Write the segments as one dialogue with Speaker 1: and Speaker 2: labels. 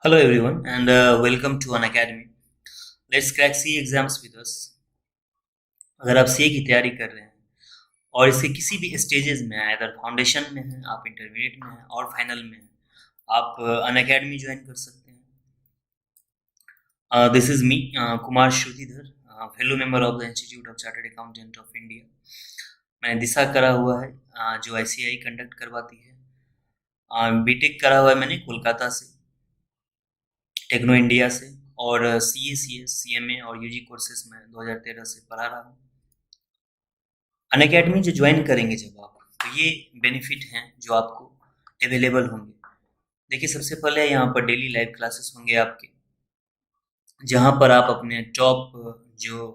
Speaker 1: Hello everyone and welcome to an academy. Let's crack C exams with us. अगर आप CA की तैयारी कर रहे हैं और इसके किसी भी स्टेजेस में हैं, अगर फाउंडेशन में हैं, आप इंटरमीडिएट में हैं और फाइनल में हैं, आप अन अकेडमी ज्वाइन कर सकते हैं। This is me Kumar Shrutidhar, fellow member of the institute of chartered accountant of India. मैंने दिशा करा हुआ है, जो आईसीआई कंडक्ट करवाती है। बीटेक करा हुआ है मैंने कोलकाता से, टेक्नो इंडिया से, और सी ए C S C M A और यूजी कोर्सेज में 2013 से पढ़ा रहा हूँ। अन अकेडमी जो ज्वाइन करेंगे जब आप, तो ये बेनिफिट हैं जो आपको अवेलेबल होंगे। देखिए, सबसे पहले यहाँ पर डेली लाइव क्लासेस होंगे आपके, जहाँ पर आप अपने टॉप जो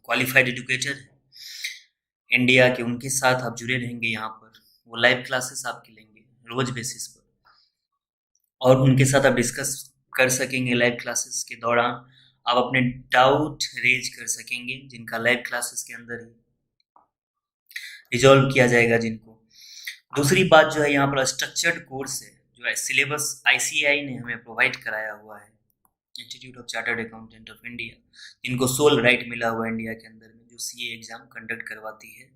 Speaker 1: क्वालिफाइड एजुकेटर हैं इंडिया के, उनके साथ आप जुड़े रहेंगे। यहाँ पर वो लाइव क्लासेस आपके लेंगे रोज बेसिस पर, और उनके साथ आप डिस्कस कर सकेंगे। लाइव क्लासेस के दौरान आप अपने डाउट रेज कर सकेंगे, जिनका लाइव क्लासेस के अंदर ही रिजॉल्व किया जाएगा जिनको। दूसरी बात जो है, यहाँ पर स्ट्रक्चर्ड कोर्स है, जो है सिलेबस आईसीएआई ने हमें प्रोवाइड कराया हुआ है, institute of chartered accountant of India, जिनको सोल राइट मिला हुआ है इंडिया के अंदर में, जो सीए एग्जाम कंडक्ट करवाती है।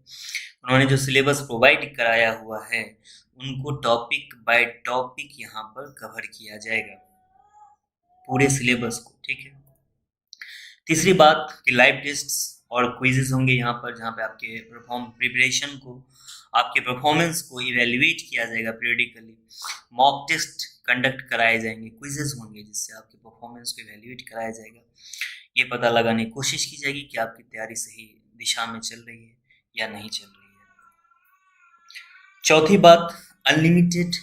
Speaker 1: उन्होंने जो सिलेबस प्रोवाइड कराया हुआ है, उनको टॉपिक बाय टॉपिक यहाँ पर कवर किया जाएगा, पूरे सिलेबस को। ठीक है। तीसरी बात कि लाइव टेस्ट्स और क्विजेस होंगे यहाँ पर, जहाँ पे आपके प्रिपरेशन को, आपके परफॉर्मेंस को इवेल्युएट किया जाएगा पीरियडिकली। मॉक टेस्ट कंडक्ट कराए जाएंगे, क्विजेस होंगे जिससे आपके परफॉर्मेंस को इवेल्युएट कराया जाएगा। ये पता लगाने की कोशिश की जाएगी कि आपकी तैयारी सही दिशा में चल रही है या नहीं चल रही है। चौथी बात, अनलिमिटेड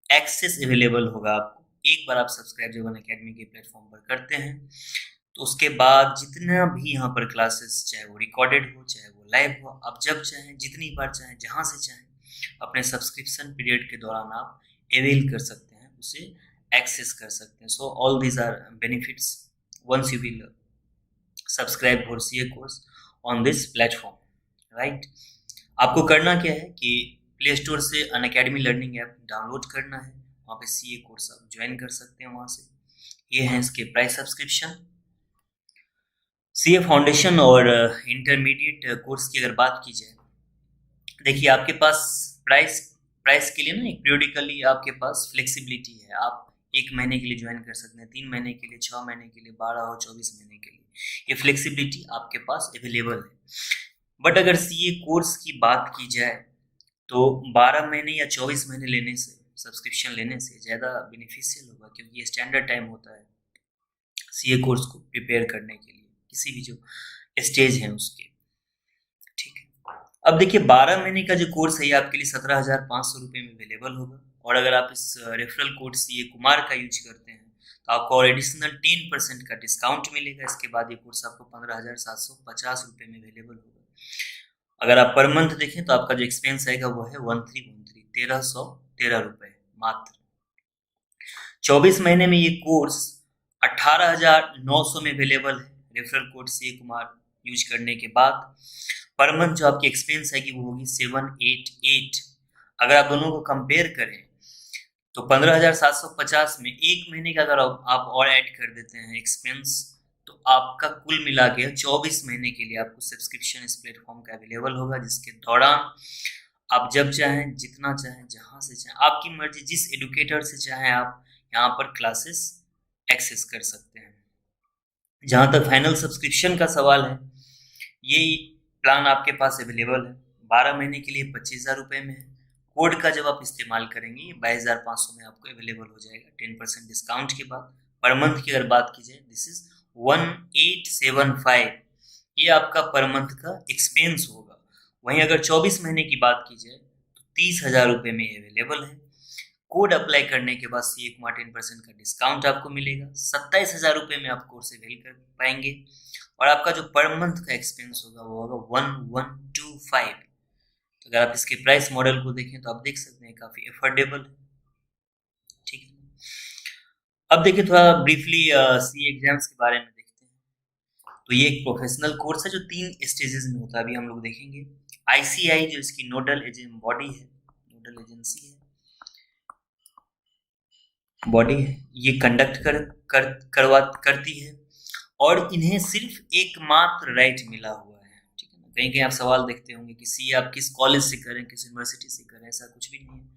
Speaker 1: एक्सेस अवेलेबल होगा आपको। एक बार आप सब्सक्राइब जब अन अकेडमी के प्लेटफॉर्म पर करते हैं, तो उसके बाद जितना भी यहाँ पर क्लासेस, चाहे वो रिकॉर्डेड हो चाहे वो लाइव हो, आप जब चाहें, जितनी बार चाहें, जहाँ से चाहें, अपने सब्सक्रिप्शन पीरियड के दौरान आप अवेल कर सकते हैं, उसे एक्सेस कर सकते हैं। So all these are benefits once you will subscribe for CA course on this platform, right. आपको करना क्या है कि प्ले स्टोर से Unacademy learning app download करना है, वहाँ पे सीए कोर्स आप ज्वाइन कर सकते हैं वहाँ से। ये है इसके प्राइस सब्सक्रिप्शन। सीए फाउंडेशन और इंटरमीडिएट कोर्स की अगर बात की जाए, देखिए आपके पास प्राइस प्राइस के लिए ना एक पीरियडिकली आपके पास फ्लेक्सिबिलिटी है। आप 1 महीने के लिए ज्वाइन कर सकते हैं, 3 महीने के लिए, 6 महीने के लिए, 12 और 24 महीने के लिए। ये फ्लेक्सिबिलिटी आपके पास अवेलेबल है। बट अगर सीए कोर्स की बात की जाए, तो 12 महीने या 24 महीने लेने से, सब्सक्रिप्शन लेने से ज़्यादा बेनिफिशियल होगा, क्योंकि ये स्टैंडर्ड टाइम होता है सीए कोर्स को प्रिपेयर करने के लिए, किसी भी जो स्टेज है उसके। ठीक है। अब देखिए, 12 महीने का जो कोर्स है, ये आपके लिए 17,500 रुपये में अवेलेबल होगा। और अगर आप इस रेफरल कोड सीए कुमार का यूज करते हैं, तो आपको और एडिशनल 10% का डिस्काउंट मिलेगा। इसके बाद ये कोर्स आपको 15,750 रुपये में अवेलेबल होगा। अगर आप पर मंथ देखें, तो आपका जो एक्सपेंस आएगा वो है 1313, 1313 रुपये मात्र। 24 महीने में ये कोर्स 18,900 में अवेलेबल है, रेफरल कोड सी कुमार यूज करने के बाद। पर मंथ जो आपकी एक्सपेंस आएगी वो होगी 788। अगर आप दोनों को कंपेयर करें, तो 15,750 में 1 महीने का अगर आप और ऐड कर देते हैं एक्सपेंस, तो आपका कुल मिला के 24 महीने के लिए आपको सब्सक्रिप्शन इस प्लेटफॉर्म का अवेलेबल होगा, जिसके दौरान आप जब चाहें, जितना चाहें, जहां से चाहें, आपकी मर्जी, जिस एडुकेटर से चाहें, आप यहाँ पर क्लासेस एक्सेस कर सकते हैं। जहाँ तक फाइनल सब्सक्रिप्शन का सवाल है, ये प्लान आपके पास अवेलेबल है 12 महीने के लिए 25,000 रुपये में है। कोड का जब आप इस्तेमाल करेंगे, ये 22,500 में आपको अवेलेबल हो जाएगा 10% डिस्काउंट के बाद। पर मंथ की अगर बात की जाए, दिस इज 1875, ये आपका पर मंथ का एक्सपेंस होगा। वहीं अगर 24 महीने की बात की जाए, तो 30,000 रुपये में अवेलेबल है। कोड अप्लाई करने के बाद सी कुमार 10% का डिस्काउंट आपको मिलेगा। 27,000 रुपये में आप कोर्स अवेल कर पाएंगे। और आपका जो पर मंथ का एक्सपेंस होगा वो होगा 1125। तो अगर आप इसके प्राइस मॉडल को देखें, तो आप देख सकते हैं काफ़ी अफोर्डेबल है। ठीक है। अब देखिए, थोड़ा ब्रीफली सी एग्जाम्स के बारे में देखते हैं। तो ये एक प्रोफेशनल कोर्स है जो 3 स्टेजेस में होता है, अभी हम लोग देखेंगे। आईसीआई जो इसकी नोडल बॉडी है, नोडल एजेंसी है, बॉडी है, ये कंडक्ट करती है, और इन्हें सिर्फ एकमात्र राइट मिला हुआ है। ठीक है ना, कहीं कहीं आप सवाल देखते होंगे कि सीए आप किस कॉलेज से करें, किस यूनिवर्सिटी से करें, ऐसा कुछ भी नहीं है।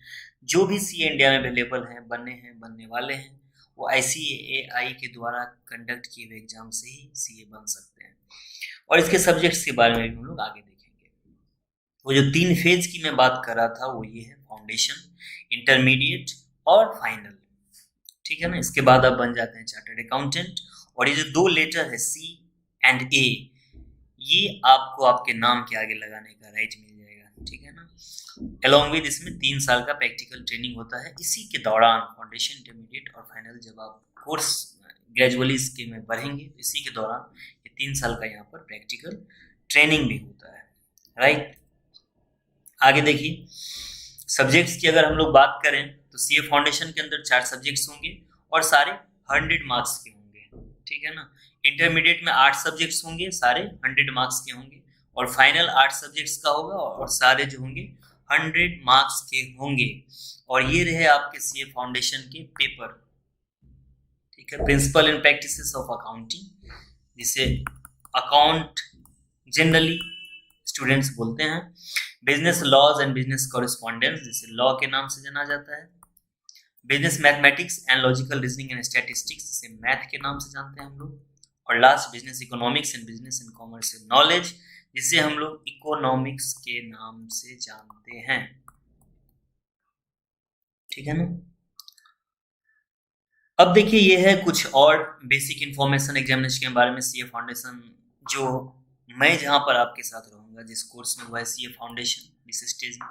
Speaker 1: जो भी सीए इंडिया में अवेलेबल हैं, बनने वाले हैं, वो आईसीएआई के द्वारा कंडक्ट किए हुए एग्जाम से ही सीए बन सकते हैं। और इसके सब्जेक्ट्स के बारे में भी हम लोग आगे देखेंगे। वो जो 3 फेज की मैं बात कर रहा था वो ये है: फाउंडेशन, इंटरमीडिएट और फाइनल। ठीक है ना, इसके बाद आप बन जाते हैं चार्टर्ड अकाउंटेंट। और ये जो 2 लेटर है सी एंड ए, ये आपको आपके नाम के आगे लगाने का राइट मिल जाएगा। ठीक है ना, अलॉन्ग विद इसमें 3 साल का प्रैक्टिकल ट्रेनिंग होता है। इसी के दौरान फाउंडेशन, इंटरमीडिएट और फाइनल जब आप कोर्स ग्रेजुअली इसके में बढ़ेंगे, इसी के दौरान ये 3 साल का यहाँ पर प्रैक्टिकल ट्रेनिंग भी होता है। राइट, आगे देखिए, सब्जेक्ट्स की अगर हम लोग बात करें तो सीए फाउंडेशन के अंदर 4 सब्जेक्ट्स होंगे और सारे 100 मार्क्स के होंगे। ठीक है ना, इंटरमीडिएट में 8 सब्जेक्ट्स होंगे, सारे 100 मार्क्स के होंगे, और फाइनल 8 सब्जेक्ट्स का होगा और सारे जो होंगे 100 मार्क्स के होंगे। और ये रहे आपके सीए फाउंडेशन के पेपर। ठीक है, principle and practices of accounting, जिसे अकाउंट जनरली स्टूडेंट्स बोलते हैं। Business laws and business correspondence, जिसे लॉ के नाम से जाना जाता है। Business mathematics and logical reasoning and statistics, जिसे मैथ के नाम से जानते हैं हम लोग। और last, business economics and business and commercial knowledge, जिसे हम लोग इकोनॉमिक्स के नाम से जानते हैं। ठीक है ना, अब देखिए, ये है कुछ और बेसिक इंफॉर्मेशन एग्जामिनेशन के बारे में। सीए फाउंडेशन, जो मैं जहां पर आपके साथ रहूंगा जिस कोर्स में, वह सीए फाउंडेशन इस स्टेज में,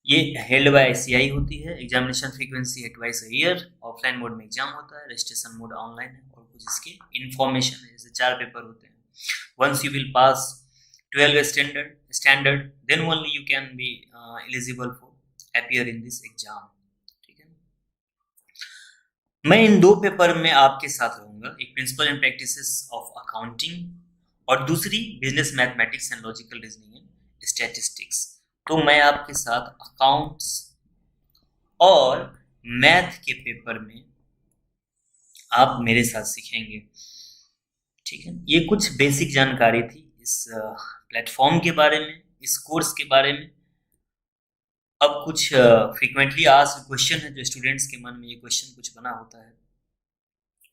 Speaker 1: ये हेल्ड बाय आईसीआई होती है। एग्जामिनेशन फ्रीक्वेंसी है twice a year. Offline mode में एग्जाम होता है, रजिस्ट्रेशन मोड ऑनलाइन है, और कुछ इसके इन्फॉर्मेशन है, जैसे 4 पेपर होते हैं। Once you will pass 12 standard, then only you can be eligible for appear in this exam. ठीक है, मैं इन 2 पेपर में आपके साथ रहूंगा, एक principle and practices of accounting और दूसरी business mathematics and logical reasoning and statistics. तो मैं आपके साथ अकाउंट्स और मैथ के पेपर में आप मेरे साथ सीखेंगे। ठीक है, ये कुछ बेसिक जानकारी थी इस प्लेटफॉर्म के बारे में, इस कोर्स के बारे में। अब कुछ फ्रीक्वेंटली आस्क्ड क्वेश्चन है जो स्टूडेंट्स के मन में ये क्वेश्चन कुछ बना होता है।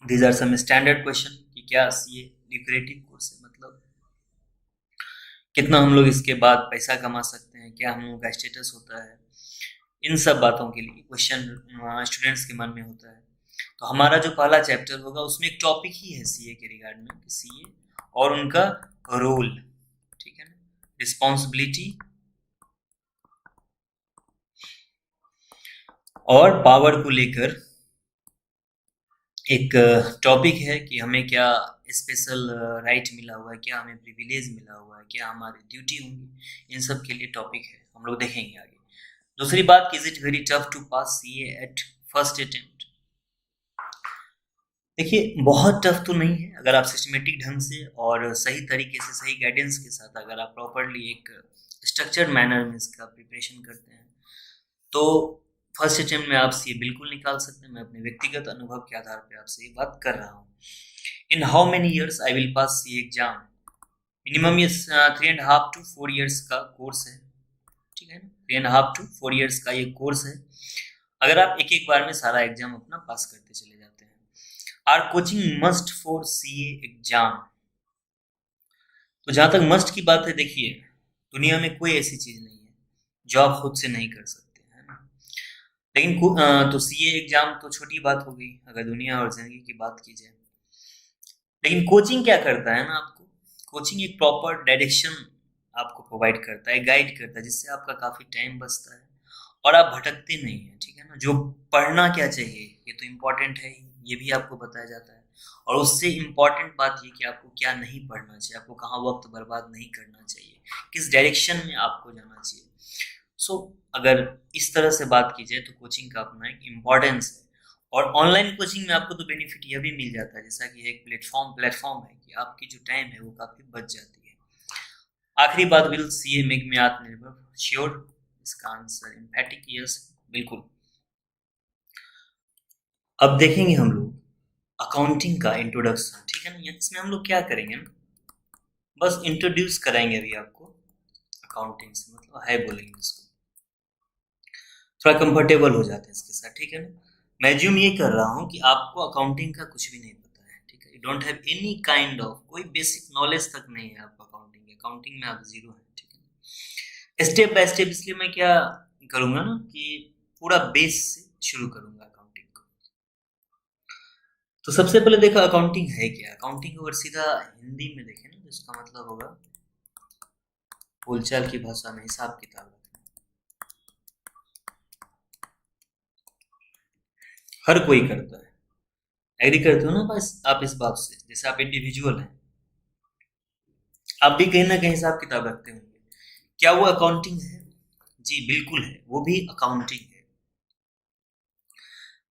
Speaker 1: These are some standard question कि क्या सीए ल्यूक्रेटिव कोर्स है, मतलब कितना हम लोग इसके बाद पैसा कमा सकते हैं, क्या हम लोगों का स्टेटस होता है। इन सब बातों के लिए क्वेश्चन स्टूडेंट्स के मन में होता है। तो हमारा जो पहला चैप्टर होगा उसमें एक टॉपिक ही है सीए के रिगार्ड में, कि सीए और उनका रोल। ठीक है ना, रिस्पॉन्सिबिलिटी और पावर को लेकर एक टॉपिक है कि हमें क्या स्पेशल राइट मिला हुआ है, क्या हमें प्रिविलेज मिला हुआ है, क्या हमारी ड्यूटी होंगी। इन सब के लिए टॉपिक है, हम लोग देखेंगे आगे। दूसरी बात, is it very tough to pass CA at first attempt. देखिए, बहुत टफ तो नहीं है, अगर आप सिस्टमेटिक ढंग से और सही तरीके से, सही गाइडेंस के साथ, अगर आप प्रॉपरली एक स्ट्रक्चर्ड मैनर में इसका प्रिपरेशन करते हैं, तो फर्स्ट अटेम्प्ट में आप सीए बिल्कुल निकाल सकते हैं। मैं अपने व्यक्तिगत अनुभव के आधार पर आपसे ये बात कर रहा हूँ। In how many years I will pass CA exam? Minimum ये 3.5 to 4 ईयर्स का कोर्स है। ठीक है ना, 3.5 to 4 ईयर्स का ये कोर्स है, अगर आप एक एक बार में सारा एग्जाम अपना पास करते चले जाते हैं। Are coaching must for CA exam? तो जहां तक मस्ट की बात है, देखिए, दुनिया में कोई ऐसी चीज नहीं है जो आप खुद से नहीं कर सकते, है ना। लेकिन तो सीए एग्जाम तो छोटी बात हो गई अगर दुनिया और जिंदगी की बात की जाए। लेकिन कोचिंग क्या करता है ना, आपको कोचिंग एक प्रॉपर डायरेक्शन आपको प्रोवाइड करता है, गाइड करता है, जिससे आपका काफी टाइम बचता है और आप भटकते नहीं है। ठीक है ना, जो पढ़ना क्या चाहिए ये तो इम्पोर्टेंट है ही, ये भी आपको बताया जाता है। और उससे इम्पोर्टेंट बात ये कि आपको क्या नहीं पढ़ना चाहिए, आपको कहाँ वक्त बर्बाद नहीं करना चाहिए, किस डायरेक्शन में आपको जाना चाहिए। सो अगर इस तरह से बात की जाए तो कोचिंग का अपना एक इम्पोर्टेंस है। और ऑनलाइन कोचिंग में आपको तो बेनिफिट यह भी मिल जाता है, जैसा कि एक प्लेटफॉर्म है, कि आपकी जो टाइम है वो काफी बच जाती है। आखिरी बात, विल सीए मेक मी आत्मनिर्भर? श्योर, इसका आंसर एम्फेटिक यस, बिल्कुल। अब देखेंगे हम लोग अकाउंटिंग का इंट्रोडक्शन, ठीक है ना। इसमें हम लोग क्या करेंगे ना, बस इंट्रोड्यूस कराएंगे अभी आपको अकाउंटिंग से, मतलब है बोलेंगे इसको, थोड़ा कंफर्टेबल हो जाते हैं इसके साथ, ठीक है ना। मैं ज्यूम ये कर रहा हूँ कि आपको अकाउंटिंग का कुछ भी नहीं पता है, ठीक है। You don't have any kind of, कोई बेसिक नॉलेज तक नहीं है आपको अकाउंटिंग, अकाउंटिंग में आप जीरो है, ठीक है। स्टेप बाय स्टेप इसलिए मैं क्या करूंगा ना कि पूरा बेस से शुरू करूंगा अकाउंटिंग को। तो सबसे पहले देखो अकाउंटिंग है क्या। अकाउंटिंग अगर सीधा हिंदी में देखें ना तो इसका मतलब होगा बोलचाल की भाषा में हिसाब किताब रखना। हर कोई करता है, एग्री करते हो ना बस आप इस बात से, जैसे आप इंडिविजुअल हैं, आप भी कहीं ना कहीं हिसाब किताब रखते होंगे। क्या वो अकाउंटिंग है? जी बिल्कुल है, वो भी अकाउंटिंग है।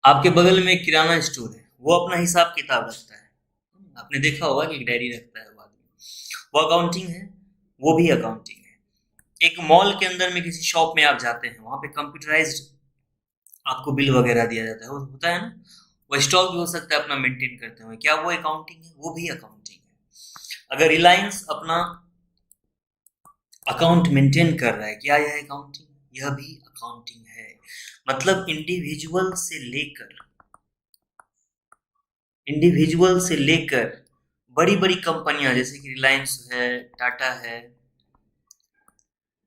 Speaker 1: आपके बगल में एक किराना स्टोर है, वो अपना हिसाब किताब रखता है, आपने देखा होगा कि एक डायरी रखता है वो आदमी, वो अकाउंटिंग है, वो भी अकाउंटिंग है। एक मॉल के अंदर में किसी शॉप में आप जाते हैं, वहां पे कंप्यूटराइज्ड आपको बिल वगैरह दिया जाता है, वो होता है ना। वो स्टॉक भी हो सकता है अपना मेंटेन करते हुए, क्या वो अकाउंटिंग है? वो भी अकाउंटिंग है। अगर रिलायंस अपना अकाउंट मेंटेन कर रहा है, क्या यह अकाउंटिंग? यह भी अकाउंटिंग है। मतलब इंडिविजुअल से लेकर बड़ी बड़ी कंपनियां जैसे कि रिलायंस है, टाटा है,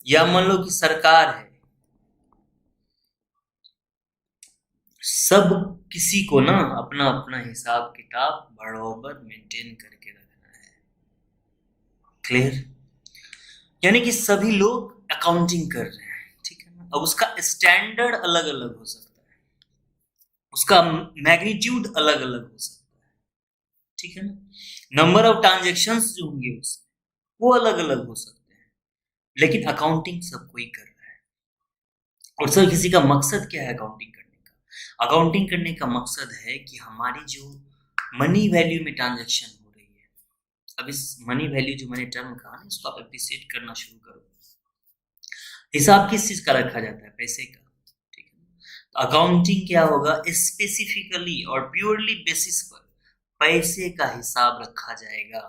Speaker 1: या मान लो कि सरकार है, सब किसी को ना अपना अपना हिसाब किताब बराबर मेंटेन करके रखना है। क्लियर? यानी कि सभी लोग अकाउंटिंग कर रहे हैं, ठीक है ना। अब उसका स्टैंडर्ड अलग अलग हो सकता है, उसका मैग्नीट्यूड अलग अलग हो सकता है, ठीक है ना। नंबर ऑफ ट्रांजेक्शन्स जो होंगे उसमें वो अलग अलग हो सकते हैं, लेकिन अकाउंटिंग सब कोई कर रहा है। और सर किसी का मकसद क्या है अकाउंटिंग करने का? अकाउंटिंग करने का मकसद है कि हमारी जो मनी वैल्यू में ट्रांजेक्शन हो रही है, अब इस मनी वैल्यू जो मैंने टर्म कहा ना, इसको आप अप्रिशिएट करना शुरू करो। हिसाब किस चीज का रखा जाता है? पैसे का, ठीक है। तो अकाउंटिंग क्या होगा? स्पेसिफिकली और प्योरली बेसिस पर पैसे का हिसाब रखा जाएगा।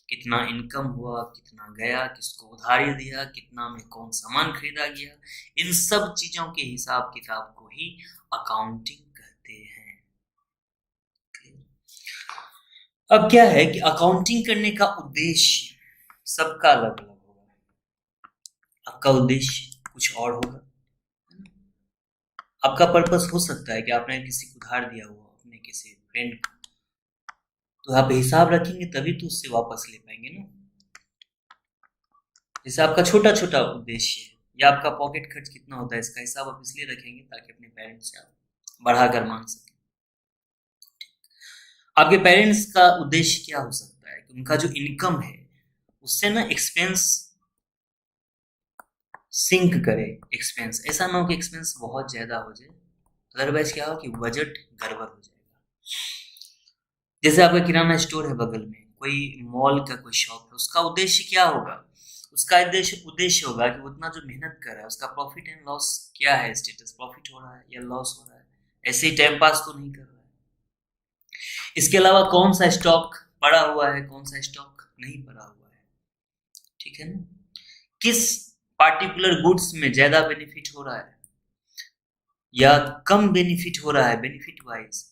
Speaker 1: कितना इनकम हुआ, कितना गया, किसको उधारी दिया, कितना में कौन सामान खरीदा गया, इन सब चीजों के हिसाब किताब को ही अकाउंटिंग कहते हैं। अब क्या है कि अकाउंटिंग करने का उद्देश्य सबका अलग अलग होगा। आपका उद्देश्य कुछ और होगा, आपका पर्पस हो सकता है कि आपने किसी को उधार दिया हुआ, अपने किसी फ्रेंड को, तो आप हिसाब रखेंगे तभी तो उससे वापस ले पाएंगे ना। जैसे आपका छोटा छोटा उद्देश्य है, या आपका पॉकेट खर्च कितना होता है इसका हिसाब आप इसलिए रखेंगे ताकि अपने पेरेंट्स से आप बढ़ा कर मांग सकें। आपके पेरेंट्स का उद्देश्य क्या हो सकता है कि उनका जो इनकम है उससे ना एक्सपेंस सिंक करे। एक्सपेंस ऐसा ना हो कि एक्सपेंस बहुत ज्यादा हो जाए, अदरवाइज क्या हो कि बजट गड़बड़ हो जाएगा। जैसे आपका किराना स्टोर है बगल में, कोई मॉल का कोई शॉप है, उसका उद्देश्य क्या होगा? उसका उद्देश्य होगा कि वो उतना जो मेहनत कर रहा है उसका प्रॉफिट एंड लॉस क्या है, स्टेटस प्रॉफिट हो रहा है या लॉस हो रहा है, ऐसे ही टाइम पास तो नहीं कर रहा है। इसके अलावा कौन सा स्टॉक पड़ा हुआ है, कौन सा स्टॉक नहीं पड़ा हुआ है, ठीक है ना। किस पार्टिकुलर गुड्स में ज्यादा बेनिफिट हो रहा है या कम बेनिफिट हो रहा है, बेनिफिट वाइज।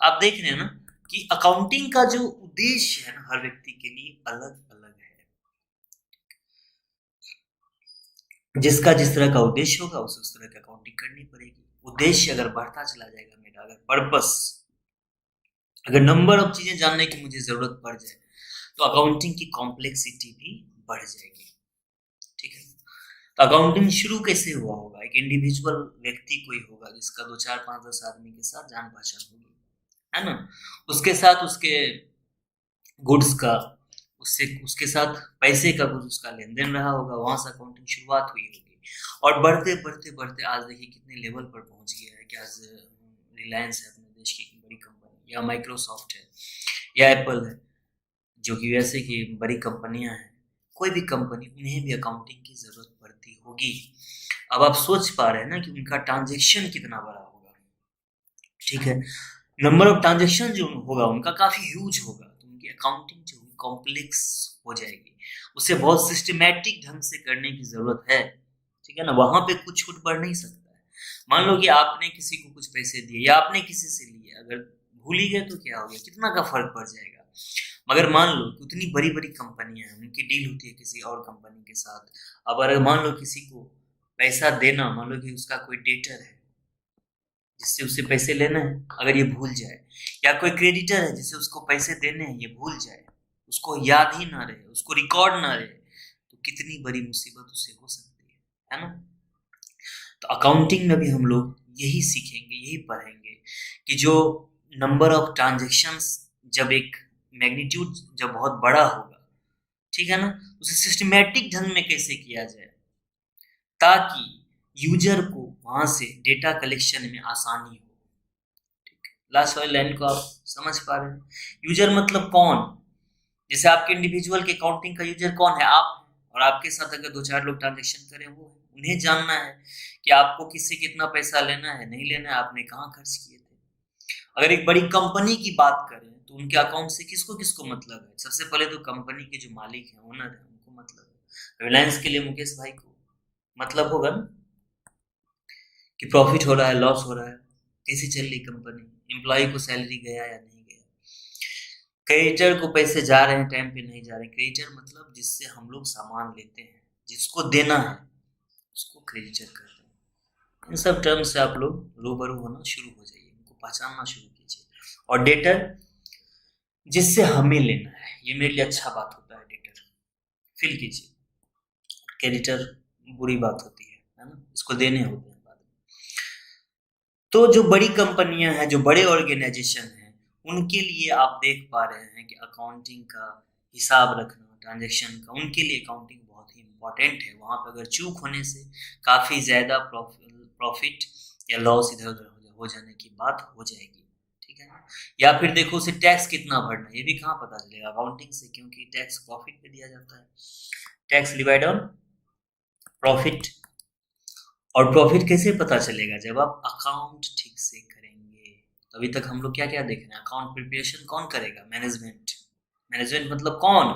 Speaker 1: आप देख रहे हैं ना कि अकाउंटिंग का जो उद्देश्य है ना हर व्यक्ति के लिए अलग अलग है। जिसका जिस तरह का उद्देश्य होगा उसे उस तरह की अकाउंटिंग करनी पड़ेगी। उद्देश्य अगर बढ़ता चला जाएगा मेरा, अगर पर्पस, अगर नंबर ऑफ चीजें जानने की मुझे जरूरत पड़ जाए, तो अकाउंटिंग की कॉम्प्लेक्सिटी भी बढ़ जाएगी, ठीक है। तो अकाउंटिंग शुरू कैसे हुआ होगा? एक इंडिविजुअल व्यक्ति कोई होगा जिसका 2 4 5 10 आदमी के साथ जान पहचान होगी, है ना। उसके साथ उसके गुड्स का, उससे उसके साथ पैसे का कुछ उसका लेन देन रहा होगा, वहां से अकाउंटिंग शुरुआत हुई होगी। और बढ़ते बढ़ते बढ़ते आज देखिए कितने लेवल पर पहुंच गया है कि आज रिलायंस है अपने देश की बड़ी कंपनी, या माइक्रोसॉफ्ट है, या एप्पल है, जो कि वैसे की बड़ी कंपनियां हैं। कोई भी कंपनी, उन्हें भी अकाउंटिंग की जरूरत पड़ती होगी। अब आप सोच पा रहे हैं ना कि उनका ट्रांजेक्शन कितना बड़ा होगा, ठीक है। नंबर ऑफ ट्रांजेक्शन जो होगा उनका काफी ह्यूज होगा, तो उनकी अकाउंटिंग जो कॉम्प्लेक्स हो जाएगी। उसे बहुत सिस्टमेटिक ढंग से करने की जरूरत है, ठीक है ना। वहां पे कुछ छूट बढ़ नहीं सकता है। मान लो कि आपने किसी को कुछ पैसे दिए या आपने किसी से लिए, अगर भूल ही गए तो क्या हो गया, कितना का फर्क पड़ जाएगा। मगर मान लो कि उतनी बड़ी बड़ी कंपनियां हैं, उनकी डील होती है किसी और कंपनी के साथ। अब अगर मान लो किसी को पैसा देना, मान लो कि उसका कोई डेटर है जिससे उसे पैसे लेना है, अगर ये भूल जाए, या कोई क्रेडिटर है जिसे उसको पैसे देने हैं, ये भूल जाए, उसको याद ही ना रहे, उसको रिकॉर्ड ना रहे, तो कितनी बड़ी मुसीबत उसे हो सकती है ना। तो अकाउंटिंग में भी हम लोग यही सीखेंगे, यही पढ़ेंगे कि जो नंबर ऑफ ट्रांजेक्शन्स, जब एक मैग्नीट्यूड जब बहुत बड़ा होगा, ठीक है ना, उसे सिस्टमेटिक ढंग में कैसे किया जाए ताकि यूजर को वहां से डेटा कलेक्शन में आसानी हो। लास्ट वाली लाइन को आप समझ पा रहे हैं। यूजर मतलब कौन? जैसे आपके इंडिविजुअल के अकाउंटिंग का यूजर कौन है? आप हैं। और आपके साथ अगर दो चार लोग ट्रांजेक्शन करें, वो है। उन्हें जानना है कि आपको किससे कितना पैसा लेना है, नहीं लेना है, आपने कहाँ खर्च किए थे। अगर एक बड़ी कंपनी की बात करें तो उनके अकाउंट से किसको किसको मतलब है? सबसे पहले तो कंपनी के जो मालिक है, ओनर है, उनको मतलब है। रिलायंस के लिए मुकेश भाई को मतलब होगा ना कि प्रॉफिट हो रहा है, लॉस हो रहा है, कैसी चल रही कंपनी, एम्प्लॉय को सैलरी गया या नहीं गया, क्रेडिटर को पैसे जा रहे हैं टाइम पे, नहीं जा रहे। क्रेडिटर मतलब जिससे हम लोग सामान लेते हैं, जिसको देना है उसको क्रेडिटर कहते हैं। इन सब टर्म से आप लोग रूबरू होना शुरू हो जाइए, इनको पहचानना शुरू कीजिए। और डेटर जिससे हमें लेना है, ये मेरे लिए अच्छा बात होता है, डेटर फील कीजिए। क्रेडिटर बुरी बात होती है ना, इसको देने होते हैं बाद में। तो जो बड़ी कंपनियां हैं, जो बड़े ऑर्गेनाइजेशन हैं, उनके लिए आप देख पा रहे हैं कि अकाउंटिंग का हिसाब रखना, ट्रांजैक्शन का, उनके लिए अकाउंटिंग बहुत ही इंपॉर्टेंट है। वहां पर अगर चूक होने से काफी ज्यादा प्रॉफिट या लॉस इधर उधर हो जाने की बात हो जाएगी, ठीक है ना। या फिर देखो उसे टैक्स कितना भरना है, ये भी कहाँ पता चलेगा? अकाउंटिंग से, क्योंकि टैक्स प्रॉफिट पे दिया जाता है। Tax divide on profit. और प्रॉफिट कैसे पता चलेगा? जब आप अकाउंट ठीक से करेंगे। तो अभी तक हम लोग क्या क्या देख रहे हैं? अकाउंट प्रिपरेशन कौन करेगा? मैनेजमेंट। मैनेजमेंट मतलब कौन?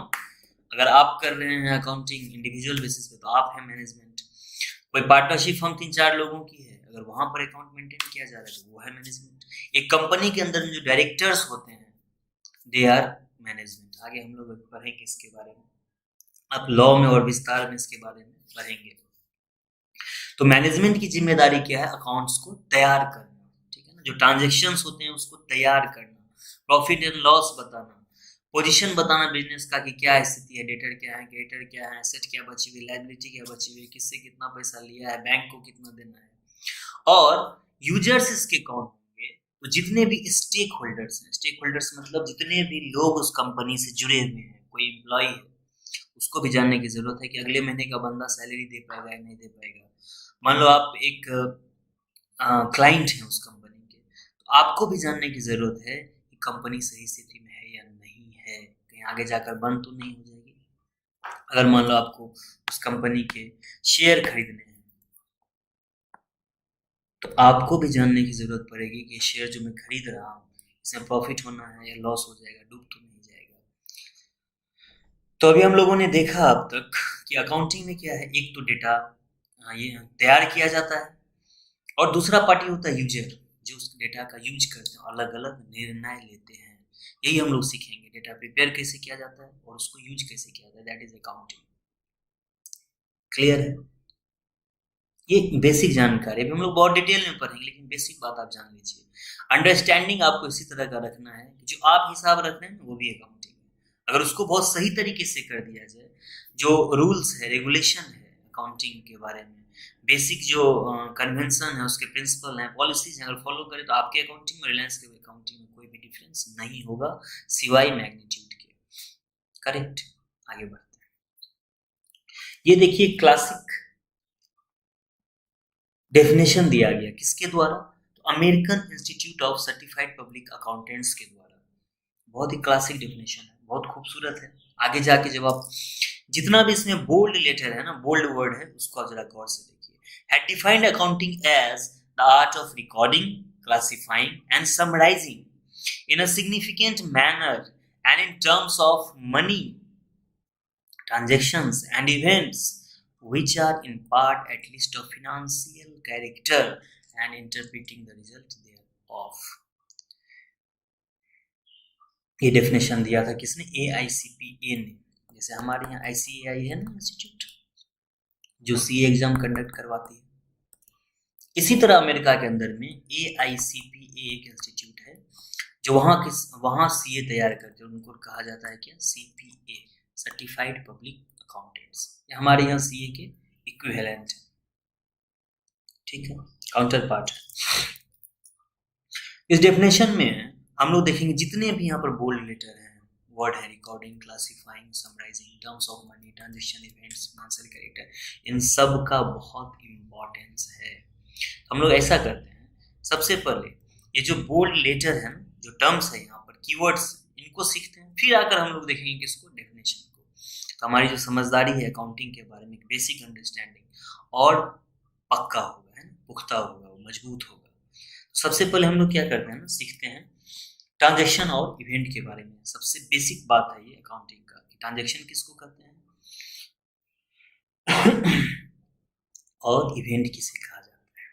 Speaker 1: अगर आप कर रहे हैं अकाउंटिंग इंडिविजुअल बेसिस पे, तो आप हैं मैनेजमेंट। कोई पार्टनरशिप हम तीन चार लोगों की है, अगर वहां पर अकाउंट मेंटेन किया जा रहा है तो वो है मैनेजमेंट। एक कंपनी के अंदर जो डायरेक्टर्स होते हैं, दे आर मैनेजमेंट। आगे हम लोग पढ़ेंगे इसके बारे में, आप लॉ में और विस्तार में इसके बारे में पढ़ेंगे। तो मैनेजमेंट की जिम्मेदारी क्या है? अकाउंट्स को तैयार करना, ठीक है ना। जो ट्रांजेक्शन्स होते हैं उसको तैयार करना, प्रॉफिट एंड लॉस बताना, पोजीशन बताना बिजनेस का कि क्या स्थिति है, डेटर क्या है, क्रेडिटर क्या है, एसेट क्या बची हुई, लायबिलिटी क्या बची हुई, किससे कितना पैसा लिया है, बैंक को कितना देना है। और यूजर्स इसके कौन होंगे? तो जितने भी स्टेक होल्डर्स हैं, स्टेक होल्डर्स मतलब जितने भी लोग उस कंपनी से जुड़े हुए हैं, कोई एम्प्लॉय है, उसको भी जानने की जरूरत है कि अगले महीने का बंदा सैलरी दे पाएगा या नहीं दे पाएगा। मान लो आप एक क्लाइंट हैं उस कंपनी के, तो आपको भी जानने की जरूरत है कि कंपनी सही स्थिति में है या नहीं है, कहीं आगे जाकर बंद तो नहीं हो जाएगी। अगर मान लो आपको उस कंपनी के शेयर खरीदने हैं, तो आपको भी जानने की जरूरत पड़ेगी कि शेयर जो मैं खरीद रहा हूँ, इसमें प्रॉफिट होना है या लॉस हो जाएगा, डूब तो नहीं जाएगा। तो अभी हम लोगों ने देखा अब तक कि अकाउंटिंग में क्या है। एक तो डेटा ये तैयार किया जाता है, और दूसरा पार्टी होता है यूजर, जो उस डेटा का यूज करते हैं, अलग अलग निर्णय लेते हैं। यही हम लोग सीखेंगे, डेटा प्रिपेयर कैसे किया जाता है और उसको यूज कैसे किया जाता है, दैट इज अकाउंटिंग। क्लियर है? ये बेसिक जानकारी अभी हम लोग बहुत डिटेल में पढ़ेंगे, लेकिन बेसिक बात आप जान लीजिए। अंडरस्टैंडिंग आपको इसी तरह का रखना है कि जो आप हिसाब रख रहे हैं वो भी अकाउंटिंग है। अगर उसको बहुत सही तरीके से कर दिया जाए, जो रूल्स है, रेगुलेशन है अकाउंटिंग के बारे में, बेसिक जो कन्वेंशन है, उसके प्रिंसिपल हैं, पॉलिसीज हैं, अगर फॉलो करें तो आपके अकाउंटिंग में, रिलायंस के अकाउंटिंग में कोई भी डिफरेंस नहीं होगा सिवाय मैग्नीट्यूड के। करेक्ट? आगे बढ़ते हैं। ये देखिए क्लासिक डेफिनेशन दिया गया, किसके द्वारा? तो American institute of certified public accountants के द्वारा। बहुत ही क्लासिक डेफिनेशन है, बहुत खूबसूरत है। आगे जाके जब आप जितना भी इसमें बोल्ड लेटर है ना, बोल्ड वर्ड है, उसको आप जरा गौर से देखिए। Had defined accounting as the art of recording, classifying and summarising in a significant manner and in terms of money, transactions and events which are in part at least of financial character and interpreting the result thereof. ये definition दिया था किसने? AICPA ने। जैसे हमारे यहाँ ICAI है ना इंस्टीट्यूट, जो CA एग्जाम कंडक्ट करवाती है, इसी तरह अमेरिका के अंदर में AICPA एक इंस्टीट्यूट है जो वहाँ CA तैयार करते हैं। उनको कहा जाता है क्या? CPA, certified public accountants. हमारे यहाँ CA के इक्विवेलेंट है, ठीक है, काउंटर पार्ट है। इस डेफिनेशन में हम लोग देखेंगे जितने भी यहाँ पर बोल्ड लेटर हैं, वर्ड है, recording, classifying, summarising, terms of money, transaction, events, financial character, इन सब का बहुत इम्पोर्टेंस है। तो हम लोग ऐसा करते हैं, सबसे पहले ये जो बोल्ड लेटर है, जो टर्म्स है यहाँ पर, कीवर्ड्स, इनको सीखते हैं, फिर आकर हम लोग देखेंगे किसको? डेफिनेशन को। तो हमारी जो समझदारी है अकाउंटिंग के बारे में, बेसिक अंडरस्टैंडिंग और पक्का होगा, है ना, पुख्ता होगा, मजबूत होगा। सबसे पहले हम लोग क्या करते हैं ना, सीखते हैं ट्रांजैक्शन और इवेंट के बारे में। सबसे बेसिक बात है ये अकाउंटिंग का कि ट्रांजैक्शन किसको कहते हैं और इवेंट किसे कहा जाता है।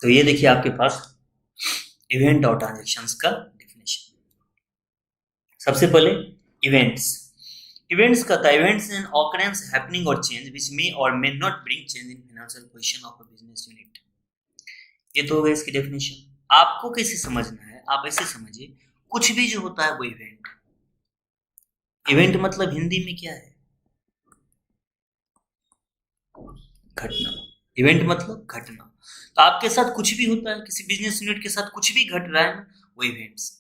Speaker 1: तो ये देखिए आपके पास इवेंट और ट्रांजैक्शंस का डेफिनेशन। सबसे पहले इवेंट्स का था इवेंट्स एन ऑकरेंस हैपनिंग और चेंज व्हिच मे और may not bring change in financial position of a business unit. ये तो हो गया इसकी डेफिनेशन। आपको कैसे समझना है, आप ऐसे समझिए, कुछ भी जो होता है वो इवेंट। इवेंट मतलब हिंदी में क्या है? घटना। इवेंट मतलब घटना। तो आपके साथ कुछ भी होता है, किसी बिजनेस यूनिट के साथ कुछ भी घट रहा है ना, वो इवेंट्स।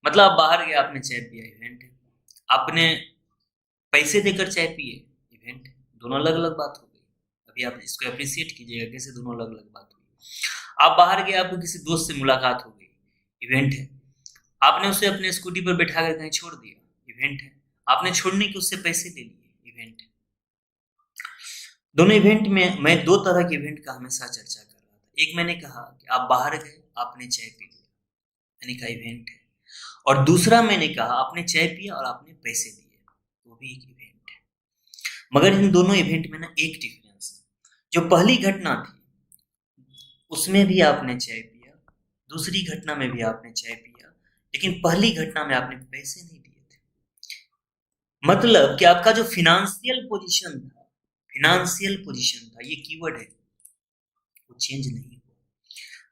Speaker 1: मतलब आप बाहर गए, आपने चाय पिया, इवेंट है। आपने पैसे देकर चाय पिए, इवेंट है। दोनों अलग अलग बात हो गई। अभी आप इसको अप्रिशिएट कीजिएगा कैसे दोनों अलग अलग बात हुई। आप बाहर गए, आपको किसी दोस्त से मुलाकात हो गई, इवेंट है। आपने उसे अपने स्कूटी पर बैठा कर कहीं छोड़ दिया, इवेंट है। आपने छोड़ने के उससे पैसे ले लिए, इवेंट है। दोनों इवेंट में मैं दो तरह के इवेंट का हमेशा चर्चा कर रहा था। एक मैंने कहा कि आप बाहर गए, आपने चाय पी लिया, मैंने कहा इवेंट है। और दूसरा मैंने कहा आपने चाय पिया और आपने पैसे दिए, वो भी एक इवेंट है। मगर इन दोनों इवेंट में ना एक डिफरेंस है। जो पहली घटना थी उसमें भी आपने चाय पिया, दूसरी घटना में भी आपने चाय पिया, लेकिन पहली घटना में आपने पैसे नहीं दिए थे। मतलब कि आपका जो फिनेंशियल पोजीशन था, ये कीवर्ड है, वो चेंज नहीं हुआ।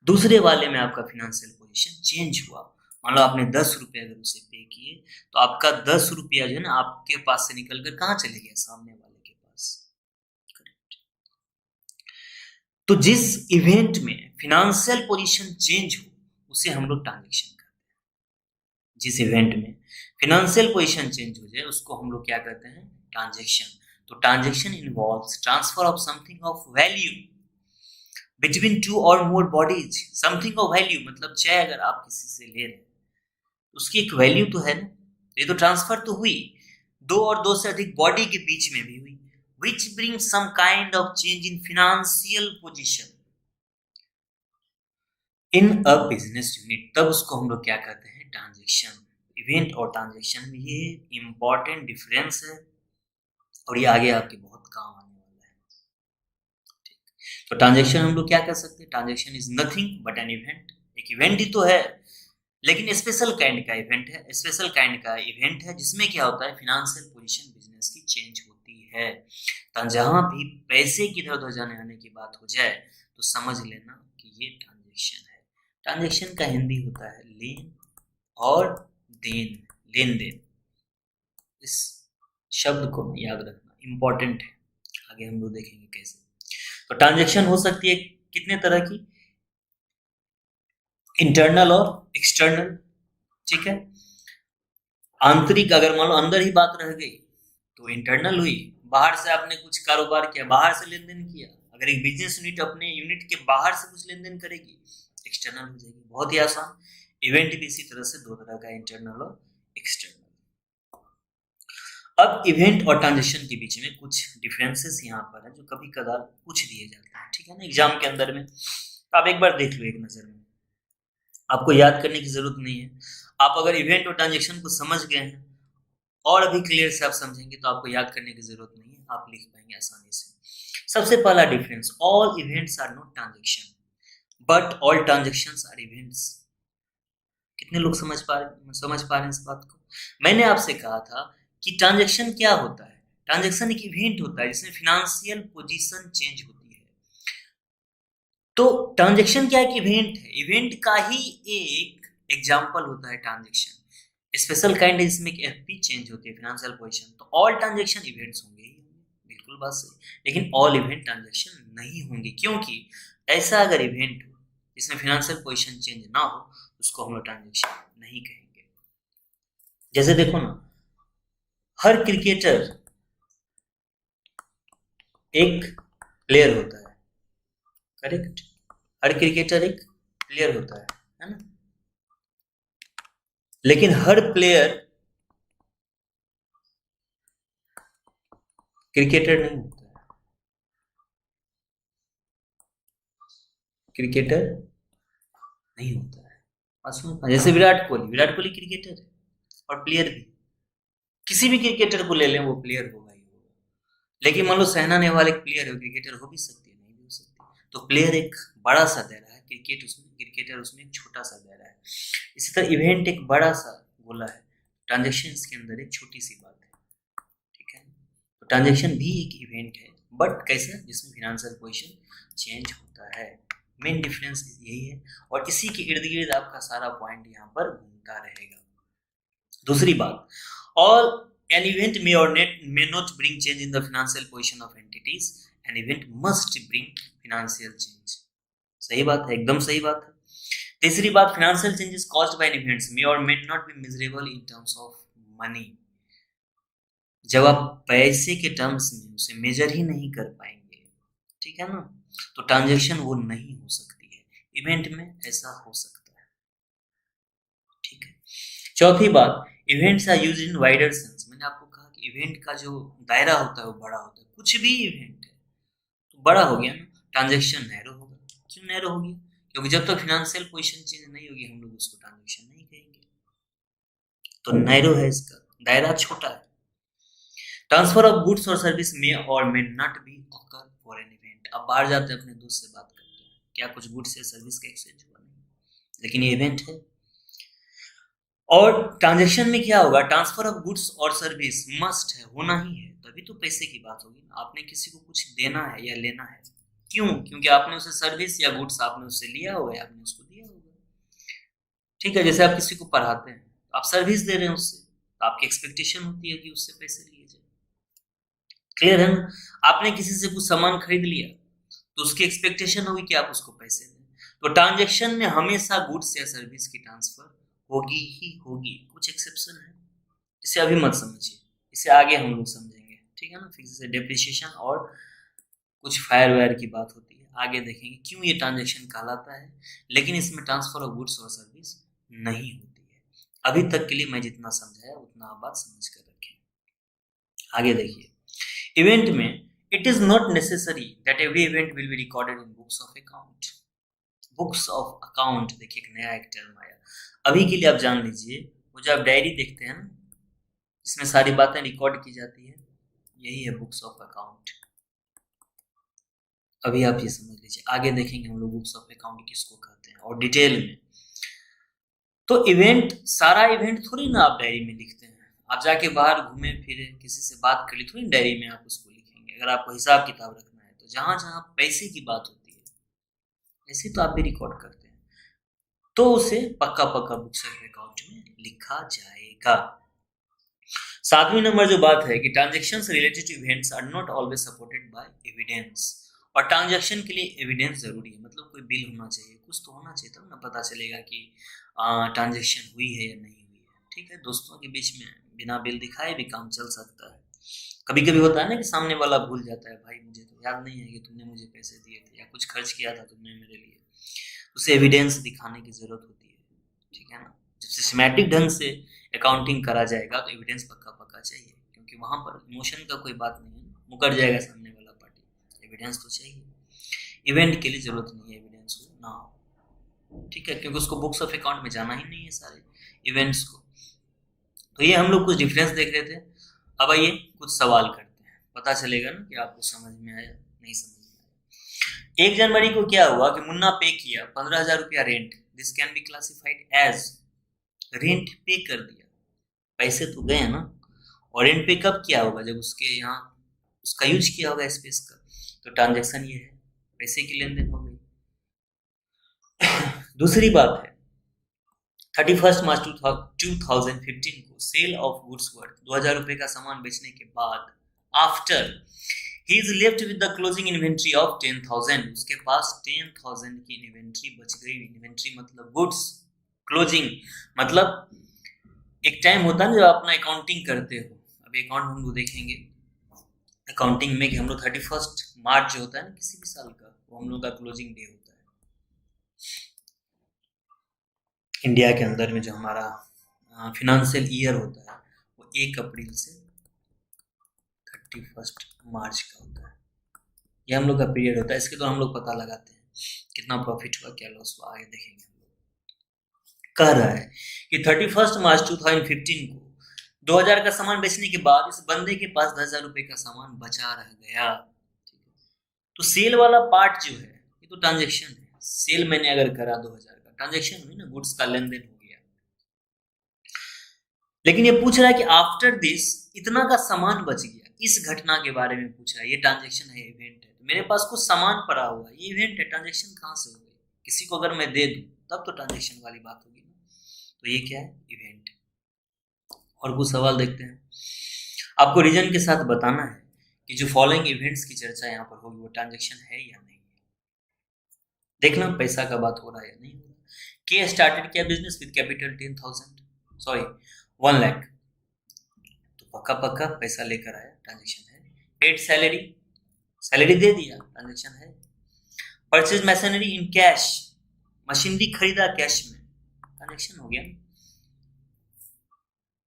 Speaker 1: दूसरे वाले में आपका फिनेंशियल पोजीशन चेंज हुआ। मान लो आपने 10 रुपये अगर उसे पे किए, तो आपका 10 रुपया जो है ना आपके पास से निकल कर कहाँ चले गया? सामने वाले के पास। करेक्ट। तो जिस इवेंट में फिनेंशियल पोजीशन चेंज हो उसे हम लोग ट्रांजैक्शन कहते हैं। जिस इवेंट में फिनेंशियल पोजीशन चेंज हो जाए उसको हम लोग क्या कहते हैं? ट्रांजैक्शन। तो transaction involves transfer of something of value between two और मोर बॉडीज। समथिंग ऑफ वैल्यू मतलब चाहे अगर आप किसी से ले रहे हैं उसकी एक वैल्यू तो है ना, ये तो ट्रांसफर तो हुई, दो और दो से अधिक बॉडी के बीच में भी हुई, which brings some kind of change in financial position in a business unit। तब उसको हम लोग क्या कहते हैं? ट्रांजैक्शन। इवेंट और ट्रांजैक्शन में ये इंपॉर्टेंट डिफरेंस है और ये आगे आपके बहुत काम आने वाला है। ठीक। तो ट्रांजैक्शन हम लोग क्या कर सकते हैं? Transaction is nothing but an event. एक इवेंट ही तो है, लेकिन स्पेशल काइंड का इवेंट है। स्पेशल काइंड का इवेंट है जिसमें क्या होता है? फिनेंशियल पोजीशन बिजनेस की चेंज होती है। तो जहां भी पैसे की इधर उधर जाने आने की बात हो जाए तो समझ लेना कि ये ट्रांजैक्शन है। ट्रांजैक्शन का हिंदी होता है लेन और देन, लेन देन। इस शब्द को याद रखना इंपॉर्टेंट है, आगे हम लोग देखेंगे कैसे। तो ट्रांजैक्शन हो सकती है कितने तरह की? इंटरनल और एक्सटर्नल। ठीक है। आंतरिक, अगर मान लो अंदर ही बात रह गई तो इंटरनल हुई। बाहर से आपने कुछ कारोबार किया, बाहर से लेन देन किया, अगर एक बिजनेस यूनिट अपने यूनिट के बाहर से कुछ लेन देन करेगी, एक्सटर्नल हो जाएगी। बहुत ही आसान। इवेंट भी इसी तरह से दो तरह का, इंटरनल और एक्सटर्नल। अब इवेंट और ट्रांजैक्शन के बीच में कुछ डिफरेंसेस यहाँ पर है जो कभी कभार पूछ दिए जाते हैं, ठीक है ना, एग्जाम के अंदर में। तो आप एक बार देख लो एक नजर में। आपको याद करने की जरूरत नहीं है। आप अगर इवेंट और ट्रांजेक्शन को समझ गए हैं और अभी क्लियर से आप समझेंगे तो आपको याद करने की जरूरत नहीं है, आप लिख पाएंगे आसानी से। सबसे पहला difference, all events are not transaction but all transactions are events. कितने लोग समझ पा रहे हैं इस बात को? मैंने आपसे कहा था कि ट्रांजेक्शन क्या होता है। ट्रांजेक्शन एक इवेंट होता है जिसमें फिनेंशियल पोजीशन चेंज होती है। तो ट्रांजेक्शन क्या एक इवेंट है, इवेंट का ही एक एग्जांपल होता है ट्रांजेक्शन। स्पेशल काइंड है जिसमें एफपी चेंज होती है, फाइनेंशियल पोजीशन। तो ऑल ट्रांजेक्शन इवेंट्स होंगे ही होंगे, बिल्कुल बात सही। लेकिन ऑल इवेंट ट्रांजेक्शन नहीं होंगे, क्योंकि ऐसा अगर इवेंट हो जिसमें फाइनेंशियल पोजीशन चेंज ना हो उसको हम लोग ट्रांजेक्शन नहीं कहेंगे। जैसे देखो ना, हर क्रिकेटर एक प्लेयर होता है, करेक्ट? हर क्रिकेटर एक प्लेयर होता है ना? लेकिन हर प्लेयर क्रिकेटर नहीं होता है। क्रिकेटर नहीं होता है। जैसे विराट कोहली क्रिकेटर है और प्लेयर भी। किसी भी क्रिकेटर को ले लें वो प्लेयर होगा ही होगा। लेकिन मान लो साइना नेहवाल एक प्लेयर है, क्रिकेटर हो भी सकती है, नहीं भी हो सकती। तो प्लेयर एक बड़ा सा दायरा है, क्रिकेटर उसमें एक छोटा सा दायरा है। इसी तरह इवेंट एक बड़ा सा गोला है, ट्रांजेक्शन के अंदर एक छोटी सी बात है, ठीक है? तो ट्रांजेक्शन भी एक इवेंट है, बट कैसा? जिसमें फिनेंशियल पोजीशन चेंज होता है। मेन डिफरेंस यही है, और इसी के इर्द गिर्द आपका सारा पॉइंट यहाँ पर घूमता रहेगा। दूसरी बात, all an event may not bring change in the financial position of entities. An event must bring financial change. सही बात है, एकदम सही बात है। तीसरी बात, financial changes caused by events may or may not be measurable in terms of money. जब आप पैसे के टर्म्स में उसे मेजर ही नहीं कर पाएंगे, ठीक है ना, तो ट्रांजेक्शन वो नहीं हो सकती है। इवेंट में ऐसा हो सकता है, ठीक है? चौथी बात, events are used in wider sense. मैंने आपको कहा कि इवेंट का जो दायरा होता है वो बड़ा होता है। कुछ भी इवेंट है तो बड़ा हो गया ना, ट्रांजेक्शन नैरो होगा। क्यों नैरो होगी? क्योंकि जब तक फिनेंशियल पोजीशन चेंज नहीं होगी हम लोग उसको ट्रांजेक्शन नहीं कहेंगे। तो नैरो है, इसका दायरा छोटा है। ट्रांसफर ऑफ गुड्स और सर्विस में और may not be occur for an event. अब बाहर जाते हैं, अपने दोस्त से बात करते हैं, क्या कुछ गुड्स या सर्विस का एक्सचेंज हुआ? नहीं, लेकिन ये इवेंट है। और ट्रांजेक्शन में क्या होगा? ट्रांसफर ऑफ गुड्स और सर्विस मस्ट है, होना ही है, तभी तो पैसे की बात होगी ना। आपने किसी को कुछ देना है या लेना है, क्यों? क्योंकि आपने उसे सर्विस या गुड्स आपने उससे लिया होगा, आपने उसको दिया होगा, ठीक है? जैसे आप किसी को पढ़ाते हैं, आप सर्विस दे रहे हैं उससे, तो आपकी एक्सपेक्टेशन होती है कि उससे पैसे लिए जाए। क्लियर है ना? आपने किसी से कुछ सामान खरीद लिया तो उसकी एक्सपेक्टेशन होगी कि आप उसको पैसे दें। तो ट्रांजेक्शन में हमेशा गुड्स या सर्विस की ट्रांसफर होगी ही होगी, कुछ एक्सेप्शन है, इसे अभी मत समझिए, इसे आगे हम लोग समझेंगे, ठीक है ना? फिर से डेप्रिसिएशन और कुछ फायर वायर की बात होती है, आगे देखेंगे क्यों ये ट्रांजेक्शन कहलाता है। लेकिन इसमें ट्रांसफर ऑफ गुड्स और सर्विस नहीं होती है। अभी तक के लिए मैं जितना समझाया उतना आप बात समझ कर रखें। आगे देखिए, इवेंट में it is not necessary that every event will be recorded in books of account. Books of account, देखिए एक नया एक टर्म आया। अभी के लिए आप जान लीजिए, वो जो आप डायरी देखते हैं ना, इसमें सारी बातें रिकॉर्ड की जाती है, यही है बुक्स ऑफ अकाउंट। अभी आप ये समझ लीजिए, आगे देखेंगे हम लोग बुक्स ऑफ अकाउंट किसको कहते हैं और डिटेल में। तो इवेंट, सारा इवेंट थोड़ी ना आप डायरी में लिखते हैं। आप जाके बाहर घूमे फिरे, किसी से बात कर ली, थोड़ी डायरी में आप उसको लिखेंगे। अगर आपको हिसाब किताब रखना है तो जहां जहां पैसे की बात होती है ऐसे तो आप भी रिकॉर्ड करते हैं, तो उसे पक्का पक्का बुक्स ऑफ अकाउंट में लिखा जाएगा। सातवीं नंबर जो बात है कि transactions related to events are not always supported by evidence. और ट्रांजेक्शन के लिए एविडेंस जरूरी है, मतलब कोई बिल होना चाहिए, कुछ तो होना चाहिए, तब ना पता चलेगा कि ट्रांजेक्शन हुई है या नहीं हुई है, ठीक है? दोस्तों के बीच में बिना बिल दिखाए भी काम चल सकता है। कभी कभी होता है ना कि सामने वाला भूल जाता है, भाई मुझे तो याद नहीं है कि तुमने मुझे पैसे दिए थे या कुछ खर्च किया था तुमने मेरे लिए, उसे एविडेंस दिखाने की जरूरत होती है, ठीक है ना? जब सिस्टमैटिक ढंग से अकाउंटिंग करा जाएगा तो एविडेंस पक्का पक्का चाहिए, क्योंकि वहां पर इमोशन का कोई बात नहीं है, मुकर जाएगा सामने वाला पार्टी, एविडेंस तो चाहिए। इवेंट के लिए जरूरत नहीं है एविडेंस हो ना हो। ठीक है, क्योंकि उसको बुक्स ऑफ अकाउंट में जाना ही नहीं है सारे इवेंट्स को। तो ये हम लोग कुछ डिफरेंस देख रहे थे। अब आइए कुछ सवाल करते हैं, पता चलेगा ना कि आपको समझ में आया नहीं समझ में आया। 1 जनवरी को क्या हुआ कि मुन्ना पे किया 15,000 रुपया rent, this can be classified as rent pay कर दिया, पैसे तो गए ना। और रेंट पे कब किया होगा, जब उसके यहाँ उसका यूज किया होगा स्पेस का। तो ट्रांजेक्शन ये है, पैसे की लेन देन हो गई। दूसरी बात है 31 मार्च 2015 को सेल ऑफ गुड्स वर्थ 2,000 रुपए का सामान बेचने के बाद after he is left with the closing inventory of 10,000, उसके पास 10,000 की इन्वेंट्री बच गई। इन्वेंट्री मतलब गुड्स, क्लोजिंग मतलब एक टाइम होता है ना जब आप अपना अकाउंटिंग करते हो। अभी अकाउंट हम लोग देखेंगे अकाउंटिंग में कि हम लोग 31 मार्च जो होता है ना किसी भी साल का, वो हम लोग का क्लोजिंग डे होता है। इंडिया के अंदर में जो हमारा फिनेंशियल ईयर होता है वो 1 अप्रैल से 31 मार्च का होता है। ये हम लोग का पीरियड होता है। इसके तो हम लोग पता लगाते हैं कितना प्रॉफिट हुआ क्या लॉस हुआ, आगे देखेंगे। हम लोग कह रहा है कि 31 मार्च 2015 को 2,000 का सामान बेचने के बाद इस बंदे के पास 10,000 रुपए का सामान बचा रह गया। तो सेल वाला पार्ट जो है ये तो ट्रांजेक्शन है। सेल मैंने अगर करा 2,000 का, ट्रांजेक्शन हुई ना, गुड्स का लेन देन हो गया। लेकिन ये पूछ रहा है कि आफ्टर दिस इतना का सामान बच गया, इस घटना के बारे में पूछ रहा है। ये ट्रांजेक्शन है, इवेंट है। तो मेरे पास कुछ सामान पड़ा हुआ है, ये इवेंट है। ट्रांजेक्शन कहाँ से हो गई? किसी को अगर मैं दे दूं तब तो ट्रांजेक्शन वाली बात होगी ना। तो ये क्या है? इवेंट। और कुछ सवाल देखते हैं। आपको रीजन के साथ बताना है कि जो फॉलोइंग इवेंट्स की चर्चा यहाँ पर होगी वो ट्रांजेक्शन है या नहीं है। देखना पैसा का बात हो रहा है या नहीं हो रहा। के स्टार्टेड किया बिजनेस विद कैपिटल 1 लाख, तो पक्का पक्का पैसा लेकर आया, ट्रांजेक्शन है। पेड सैलरी, सैलरी दे दिया, ट्रांजेक्शन है। Purchase machinery in cash, machinery खरीदा कैश में, ट्रांजेक्शन हो गया।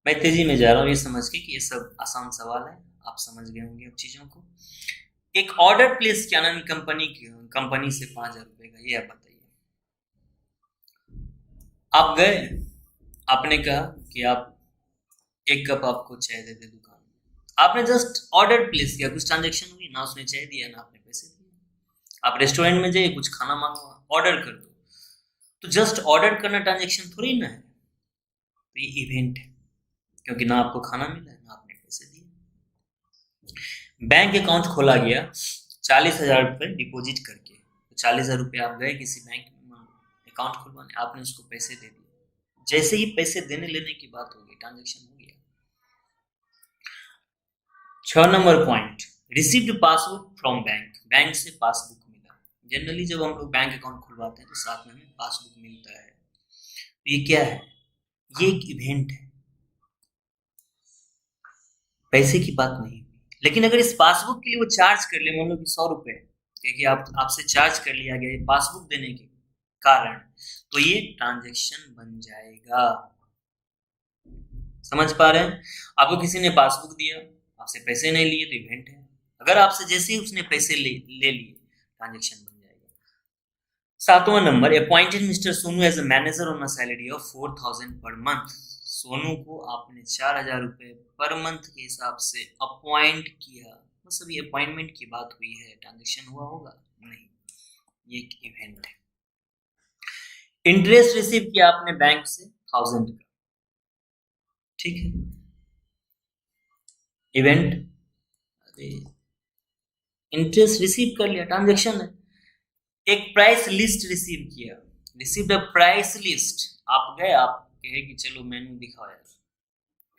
Speaker 1: मैं तेजी में जा रहा हूँ ये समझ के कि ये सब आसान सवाल है, आप समझ गए होंगे अब चीजों को। एक ऑर्डर प्लेस किया ना कंपनी से 5,000 रुपए का, ये आप बताइए। आप गए, आपने कहा कि आप 1 कप आपको चाय दे दे दुकान में। आपने जस्ट ऑर्डर प्लेस किया, कुछ ट्रांजेक्शन हुई ना, उसने चाय दिया ना आपने पैसे दिए। आप रेस्टोरेंट में जाइए, कुछ खाना मांगो, ऑर्डर कर दो, तो जस्ट ऑर्डर करना ट्रांजेक्शन थोड़ी ना है। तो ये इवेंट है, क्योंकि ना आपको खाना मिला है ना आपने पैसे दिए। बैंक अकाउंट खोला गया 40,000 रुपये डिपॉजिट करके। तो 40,000 रुपये आप गए किसी बैंक में अकाउंट खुलवाने, आपने उसको पैसे दे दिए। जैसे ही पैसे देने लेने की बात होगी, ट्रांजेक्शन हो गया। 6 number point, received passbook from bank, bank से पासबुक मिला। जनरली जब हम लोग बैंक अकाउंट खुलवाते हैं तो साथ में हमें पासबुक मिलता है। तो ये क्या है? ये एक इवेंट है, पैसे की बात नहीं। लेकिन अगर इस पासबुक के लिए वो चार्ज कर ले, मान लो कि 100 रुपए, क्योंकि आपसे चार्ज कर लिया गया पासबुक देने के कारण, तो ये ट्रांजेक्शन बन जाएगा। समझ पा रहे हैं? आपको किसी ने पासबुक दिया, आपसे पैसे नहीं लिए, तो इवेंट है। अगर आपसे जैसे ही उसने पैसे ले लिए, ट्रांजेक्शन बन जाएगा। 7वां नंबर, appointed mister Sonu as a manager on a salary of 4,000 per month. Sonu को आपने 4,000 रुपए पर मंथ के हिसाब से अपॉइंट किया, बस अभी अपॉइंटमेंट की बात हुई है, ट्रांजेक्शन हुआ होगा नहीं, ये एक इवेंट है। इंटरेस्ट रिसीव किया आपने बैंक से 1,000 का, ठीक है, इवेंट। अरे इंटरेस्ट रिसीव कर लिया, ट्रांजेक्शन है। एक प्राइस लिस्ट रिसीव किया, रिसीव्ड अ प्राइस लिस्ट, आप गए, आप कहे कि चलो मेनू दिखाओ यार,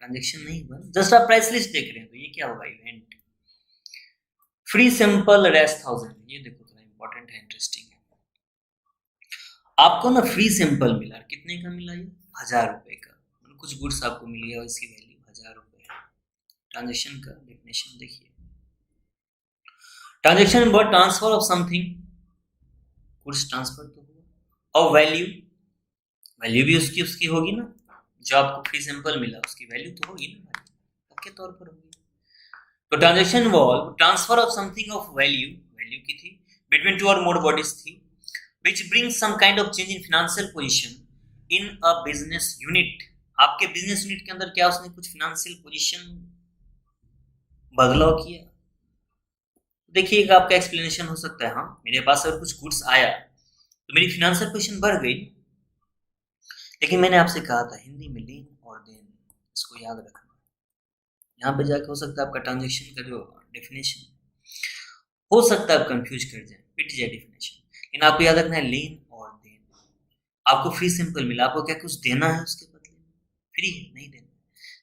Speaker 1: ट्रांजेक्शन नहीं हुआ, जस्ट आप प्राइस लिस्ट देख रहे हैं, तो ये क्या होगा? इवेंट। फ्री सैंपल रेस्ट 1,000, ये देखो थोड़ा इंपॉर्टेंट है, इंटरेस्टिंग है। आपको ना फ्री सैंपल मिला, कितने का मिला? ये 1,000 रुपए का, कुछ गुड्स आपको मिल गया और इसकी वैल्यू 1,000 रुपए है। ट्रांजेक्शन का डेफिनेशन देखिए, ट्रांजेक्शन बहुत transfer of something, goods transfer तो हुआ, और वैल्यू, वैल्यू भी उसकी होगी ना, जो आपको फ्री सैंपल मिला उसकी वैल्यू तो होगी ना, के तौर पर होगी। तो transaction involve transfer of something of value, value की थी, बिटवीन 2 और मोर बॉडीज थी, which brings some kind of change in financial position in a business unit. आपके बिजनेस यूनिट के अंदर क्या उसने कुछ फाइनेंशियल पोजीशन बदलाव किया? देखिए एक आपका एक्सप्लेनेशन हो सकता है, हाँ मेरे पास अगर कुछ गुड्स आया तो मेरी फाइनेंशियल पोजीशन बढ़ गई, लेकिन मैंने आपसे कहा था हिंदी में लेन और देन, इसको याद रखना। यहाँ पे जाके हो सकता है आपका ट्रांजेक्शन का जो डेफिनेशन हो सकता है आप कंफ्यूज कर जाए, पिट जाए डेफिनेशन, लेकिन आपको याद रखना है लेन और देन। आपको फ्री सिंपल मिला, आपको क्या कुछ देना है उसके बदले में? फ्री है, नहीं देना,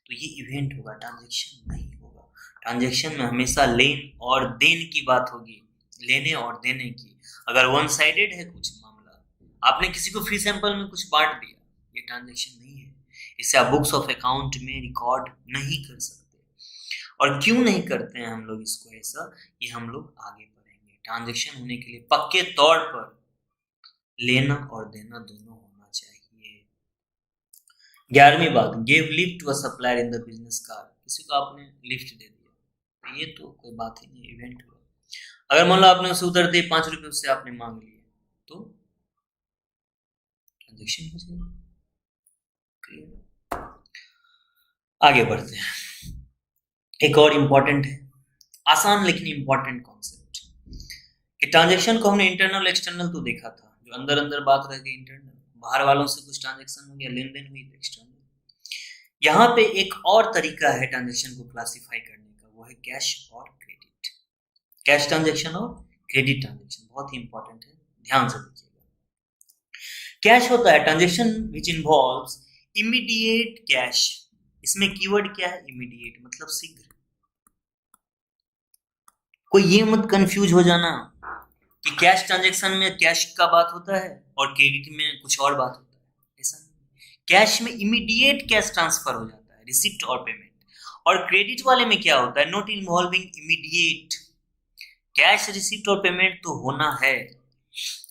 Speaker 1: तो ये इवेंट होगा, ट्रांजेक्शन नहीं होगा। ट्रांजेक्शन में हमेशा लेन और देन की बात होगी, लेने और देने की। अगर वन साइडेड है कुछ मामला, आपने किसी को फ्री सैंपल में कुछ बांट दिया, ये ट्रांजेक्शन नहीं है, इसे आप बुक्स ऑफ अकाउंट में रिकॉर्ड नहीं कर सकते। और क्यों नहीं करते हैं हम लोग इसको ऐसा, ये हम लोग आगे पढ़ेंगे। ट्रांजेक्शन होने के लिए पक्के तौर पर लेना और देना दोनों होना चाहिए। 11वीं बात, give lift to a supplier in the business card. किसी को आपने लिफ्ट दे दिया, तो ये तो कोई बात ही नहीं, इवेंट हुआ। अगर मान लो आपने उसे उधर दे 5 रुपए उससे आपने मांग लिए, तो ट्रांजेक्शन हो जाएगा। आगे बढ़ते हैं, एक और इंपॉर्टेंट है, आसान लेकिन इंपॉर्टेंट कॉन्सेप्ट, कि ट्रांजेक्शन को हमने इंटरनल एक्सटर्नल तो देखा था, जो अंदर अंदर बात रह गई इंटरनल, बाहर वालों से कुछ ट्रांजेक्शन हो गया, लेन देन हुई तो एक्सटर्नल। यहाँ पे एक और तरीका है ट्रांजेक्शन को क्लासिफाई करने का, वो है कैश और क्रेडिट। कैश ट्रांजेक्शन और क्रेडिट ट्रांजेक्शन बहुत ही इंपॉर्टेंट है, ध्यान से देखिएगा। कैश होता है transaction which involves immediate cash. इसमें कीवर्ड क्या है? इमीडिएट, मतलब शीघ्र। कोई ये मत कंफ्यूज हो जाना कि कैश ट्रांजेक्शन में कैश का बात होता है और क्रेडिट में कुछ और बात होता है, ऐसा नहीं। कैश में इमीडिएट कैश ट्रांसफर हो जाता है, रिसिप्ट और पेमेंट, और क्रेडिट वाले में क्या होता है? Not involving immediate cash receipt और पेमेंट तो होना है,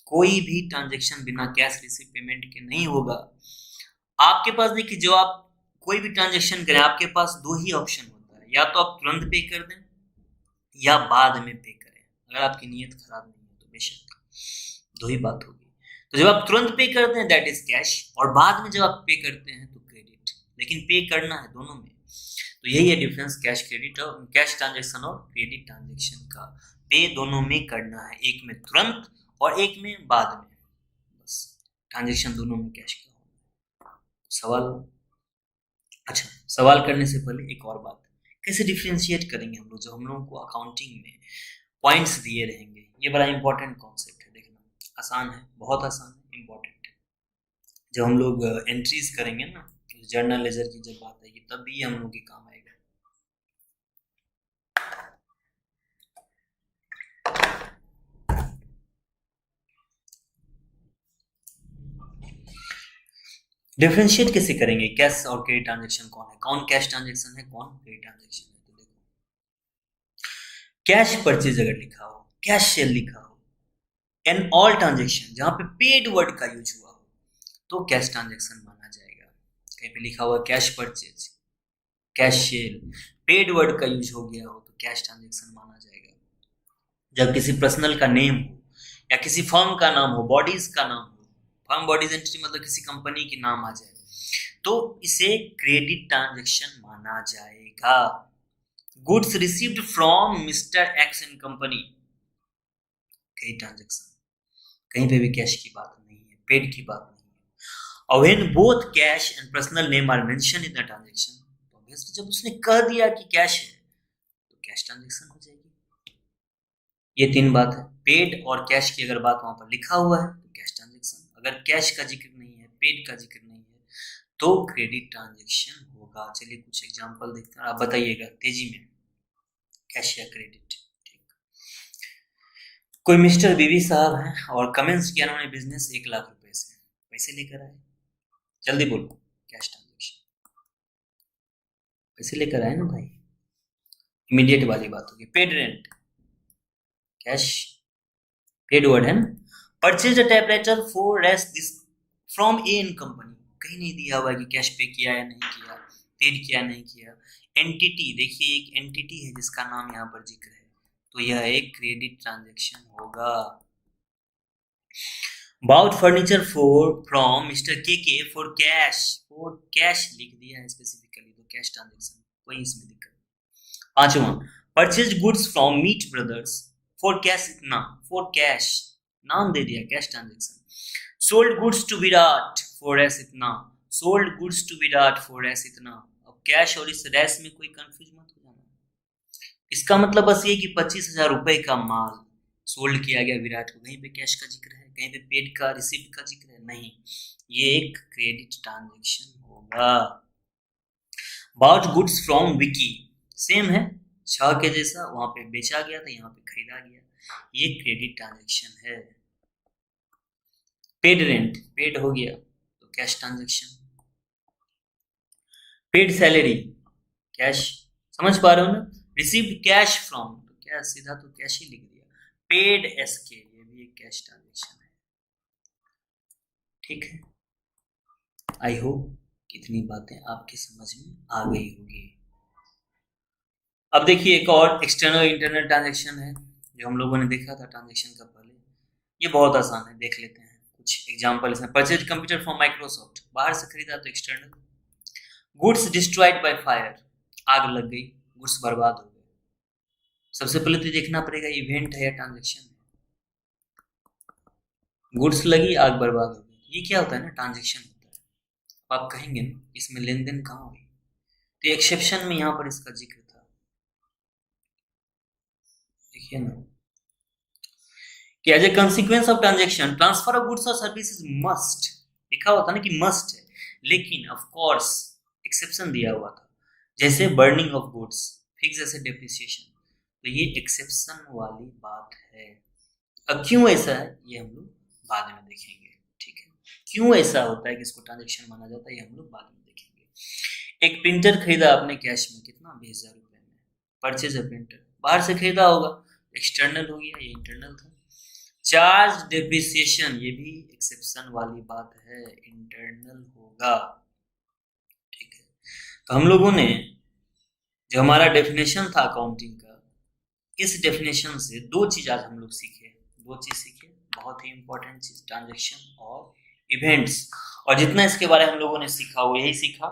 Speaker 1: कोई भी ट्रांजेक्शन बिना कैश रिसिप्ट पेमेंट के नहीं होगा। आपके पास देखिए, जो आप कोई भी ट्रांजेक्शन करें आपके पास दो ही ऑप्शन होता है, या तो आप तुरंत पे कर दें या बाद में पे करें। अगर आपकी नीयत खराब नहीं है तो बेशक दो ही बात होगी। तो जब आप तुरंत पे करते हैं दैट इज कैश, और बाद में जब आप पे करते हैं तो क्रेडिट, लेकिन पे करना है दोनों में। तो यही है डिफरेंस कैश क्रेडिट और कैश ट्रांजेक्शन और क्रेडिट ट्रांजेक्शन का। पे दोनों में करना है, एक में तुरंत और एक में बाद में, बस ट्रांजेक्शन दोनों में कैश का होना। सवाल? अच्छा, सवाल करने से पहले एक और बात, कैसे डिफ्रेंशिएट करेंगे हम लोग, जो हम लोगों को अकाउंटिंग में पॉइंट्स दिए रहेंगे, ये बड़ा इंपॉर्टेंट कॉन्सेप्ट है, देखना आसान है, बहुत आसान है, इंपॉर्टेंट है। जब हम लोग एंट्रीज करेंगे ना, जर्नल लेजर की जब बात आएगी तब भी हम लोग के काम आएगा। डिफरेंशिएट कैसे करेंगे कैश और क्रेडिट ट्रांजेक्शन, कौन है कौन कैश ट्रांजेक्शन है, कौन क्रेडिट ट्रांजेक्शन है? तो देखो, कैश परचेज अगर लिखा हो, कैश सेल लिखा हो, एंड ऑल ट्रांजेक्शन जहां पे पेड वर्ड का यूज हुआ हो तो कैश ट्रांजेक्शन माना जाएगा। कहीं पे लिखा हुआ cash purchase, cash cell, paid word का यूज हो गया हो तो कैश ट्रांजेक्शन माना जाएगा। जब किसी पर्सनल का नेम हो या किसी फर्म का नाम हो, बॉडीज का नाम हो, फर्म बॉडीज एंटिटी मतलब किसी कंपनी की नाम आ जाए, तो इसे क्रेडिट ट्रांजेक्शन माना जाएगा। Goods received from mister x and company, credit transaction, कहीं पे भी कैश की बात नहीं है, पेड की बात नहीं है। और when both cash and personal name are mention in the transaction, तो ऑब्वियसली जब उसने कह दिया कि कैश है तो कैश ट्रांजेक्शन हो जाएगी। ये तीन बात है, पेड और कैश की अगर बात वहां पर लिखा हुआ है तो कैश ट्रांजेक्शन, अगर कैश का जिक्र नहीं है, पेड का जिक्र नहीं है, तो क्रेडिट ट्रांजेक्शन होगा। चलिए कुछ एग्जांपल देखते हैं, आप बताइएगा तेजी में, कैश या क्रेडिट। कोई मिस्टर बीवी साहब हैं और कमेंस किया उन्होंने बिजनेस 1 लाख रुपए से, पैसे लेकर आए, जल्दी बोलो, कैश ट्रांजेक्शन, पैसे लेकर आए ना भाई, इमीडिएट वाली बात होगी। Paid rent, cash, paid word है ना। Purchase a typewriter for rest this from A in company, कहीं नहीं दिया हुआ कि कैश पे किया या नहीं किया, पेड किया नहीं किया। एंटिटी, देखिए एक एंटिटी है जिसका नाम यहाँ पर जिक्र है, तो यह एक क्रेडिट ट्रांजेक्शन होगा। बाउट फर्नीचर फ्रॉम मिस्टर के फॉर कैश लिख दिया है स्पेसिफिकली, तो कैश ट्रांजेक्शन, कोई इसमें दिक्कत नहीं। पांचवा, purchase goods from Meet Brothers for cash इतना, फॉर कैश नाम दे दिया, cash transaction. Sold goods to Virat for S इतना, sold goods to Virat for S इतना। अब कैश और इस रेस में कोई कंफ्यूज मत हो जाना, इसका मतलब बस ये कि 25,000 रुपए का माल सोल्ड किया गया विराट को, कहीं पे कैश का जिक्र है, कहीं पे पेड का रिसिप्ट का जिक्र है, नहीं, ये एक क्रेडिट ट्रांजेक्शन होगा। Bought goods from Vicky, same है, छह के जैसा, वहां पे बेचा गया था, यहाँ पे खरीदा गया, ये क्रेडिट ट्रांजेक्शन है। पेड रेंट, पेड हो गया तो cash transaction. Paid salary, cash, समझ पा रहे हो ना। रिसीव्ड कैश फ्रॉम, तो क्या सीधा तो कैश ही लिख दिया। पेड एसके, ये भी एक कैश ट्रांजेक्शन है। ठीक है, आई होप इतनी बातें आपके समझ में आ गई होगी। अब देखिए एक और एक्सटर्नल इंटरनल ट्रांजेक्शन है जो हम लोगों ने देखा था ट्रांजेक्शन का पहले, ये बहुत आसान है, देख लेते हैं कुछ एग्जांपल इसमें। परचेज कंप्यूटर फ्रॉम माइक्रोसॉफ्ट, बाहर से खरीदा तो external. Goods destroyed by fire, आग लग गई, गुड्स बर्बाद हो गए। सबसे पहले तो देखना पड़ेगा इवेंट है या ट्रांजेक्शन है। गुड्स लगी, आग बर्बाद हो गई, ये क्या होता है ना, ट्रांजेक्शन होता है। आप कहेंगे ना इसमें लेन देन कहाँ हुई, तो एक्सेप्शन में यहाँ पर इसका जिक्र था, देखिए ना कि as a consequence of transaction transfer of goods और सर्विसेज मस्ट, लिखा होता ना कि मस्ट है, लेकिन ऑफ कोर्स एक्सेप्शन दिया हुआ था, जैसे burning of goods, fix asset depreciation, तो ये एक्सेप्शन वाली बात है। अब क्यों ऐसा है ये हम लोग बाद में देखेंगे, ठीक है, क्यों ऐसा होता है कि इसको ट्रांजेक्शन माना जाता है ये हम लोग बाद में देखेंगे। एक प्रिंटर खरीदा आपने कैश में, कितना, 20,000 रुपए में, परचेज अ प्रिंटर, बाहर से खरीदा होगा, एक्सटर्नल हो गया, ये इंटरनल था। चार्ज डेप्रिसिएशन, ये भी एक्सेप्शन वाली बात है, इंटरनल होगा, ठीक है। तो हम लोगों ने जो हमारा डेफिनेशन था अकाउंटिंग का, इस डेफिनेशन से दो चीज आज हम लोग सीखे, दो चीज सीखे, बहुत ही इंपॉर्टेंट चीज, ट्रांजेक्शन और इवेंट्स। और जितना इसके बारे में हम लोगों ने सीखा वो यही सीखा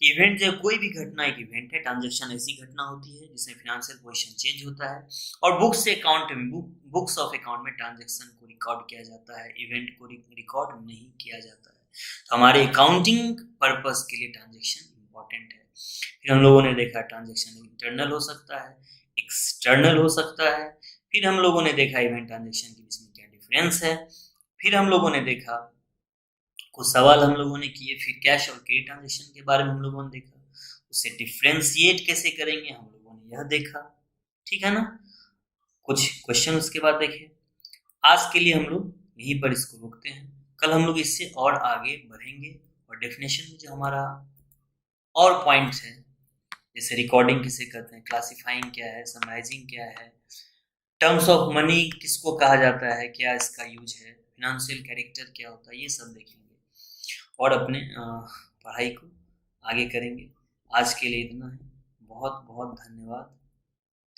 Speaker 1: कि इवेंट जो कोई भी घटना एक इवेंट है, ट्रांजेक्शन ऐसी घटना होती है जिसमें फाइनेंशियल पोजीशन चेंज होता है और बुक्स से अकाउंट में, बुक्स ऑफ अकाउंट में ट्रांजेक्शन को रिकॉर्ड किया जाता है, इवेंट को रिकॉर्ड नहीं किया जाता है। तो हमारे अकाउंटिंग पर्पस के लिए ट्रांजेक्शन इंपॉर्टेंट है। फिर हम लोगों ने देखा ट्रांजेक्शन इंटरनल हो सकता है, एक्सटर्नल हो सकता है। फिर हम लोगों ने देखा इवेंट ट्रांजेक्शन के बीच में क्या डिफरेंस है। फिर हम लोगों ने देखा कुछ सवाल हम लोगों ने किए, फिर कैश और क्रेडिट ट्रांजेक्शन के बारे में हम लोगों ने देखा, उसे डिफ्रेंशिएट कैसे करेंगे हम लोगों ने यह देखा, ठीक है ना। कुछ क्वेश्चन उसके बाद देखे। आज के लिए हम लोग यहीं पर इसको रोकते हैं, कल हम लोग इससे और आगे बढ़ेंगे और डेफिनेशन में जो हमारा और पॉइंट्स है, जैसे रिकॉर्डिंग किसे कहते हैं, क्लासिफाइंग क्या है, समराइजिंग क्या है, टर्म्स ऑफ मनी किसको कहा जाता है, क्या इसका यूज है, फिनेंशियल कैरेक्टर क्या होता है, ये सब देखेंगे और अपने पढ़ाई को आगे करेंगे। आज के लिए इतना है, बहुत बहुत धन्यवाद,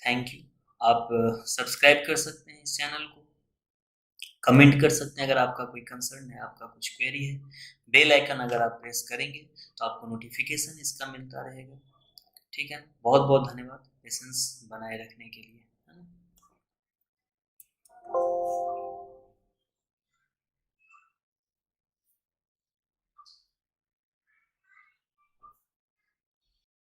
Speaker 1: थैंक यू। आप सब्सक्राइब कर सकते हैं इस चैनल को, कमेंट कर सकते हैं अगर आपका कोई कंसर्न है, आपका कुछ क्वेरी है। बेल आइकन अगर आप प्रेस करेंगे तो आपको नोटिफिकेशन इसका मिलता रहेगा, ठीक है। बहुत बहुत धन्यवाद पेशेंस बनाए रखने के लिए, है ना।